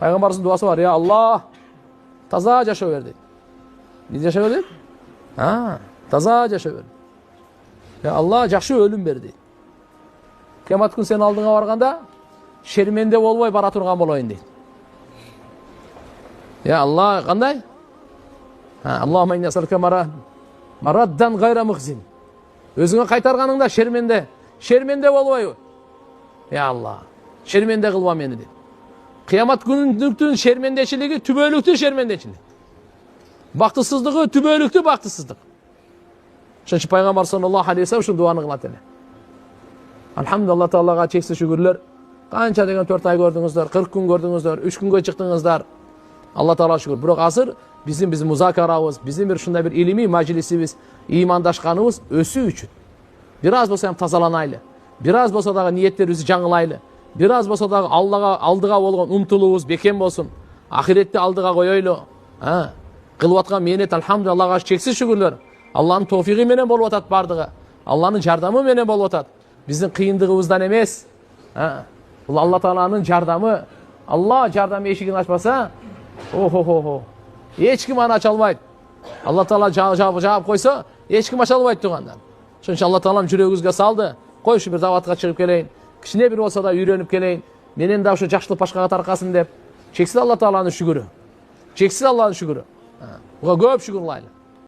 Пайгамбарыбыздын дуасы бар. Я Аллах, таза жашоо бер дейт. Эмне жашоо бер дейт? Таза жашоо бер. Я Аллах, жакшы өлүм бер дейт. Кыямат күнү сенин алдыңа барганда шерменде болбой бара турган болоюн дейт. Я Аллах, кандай? Аллахумма инна нас'алука мараддан гайра мухзин. Өзүңө кайтарганыңда шерменде болбойбу. Я Аллах, шерменде кылба мени дейт. Кыямат күнүнүн шермендечилиги түбөлүктүү шермендечилик. Бактысыздыгы түбөлүктүү бактысыздык. Ошон Пайгамбар саллаллаху алейхи вассалам ушул дуаны кылат эле. Алхамдулилlah Таалага чексиз шүгүрлөр. Канча деген 4 ай көрдүңүздөр, 40 күн көрдүңүздөр, 3 күнгө чыктыңыздар. Алла Таала шүгүр. Бирок азыр биздин музакарабыз, биздин бир ушундай бир илимий мажлисибиз, ыймандашканыбыз өсүү үчүн. Бир аз болсо ham тазаланайлы. Бир аз болсо дагы ниеттерибизди жаңылайлы. Бир аз болсо дагы алдыга болгон умтулуубуз бекем болсун. Ахиретти алдыга коёйлу. Кылып аткан мээнет алхамдулиллахга чексиз шүгүрлөр. Алланын тофиги менен болуп атат бардыгы. Алланын жардамы менен болуп атат. Биздин кыйындыгыбыздан эмес. Бул Алла Тааланын жардамы. Алла жардам эшигин ачпаса, эч ким аны ача албайт. Алла Таала жаап койсо, эч ким ача албайт тугандар. Ошон үчүн Алла Таалам жүрөгүбүзгө салды. Кой ушу бир даватка чыгып келейин. Кичине бир болсо да үйрөнүп келейин. Менен да ушу жакшылык башкага таркасын деп. Чексиз Алла Тааланын шүгүрү. Чексиз Алланын шүгүрү. Буга көп шүгүр кылайлы.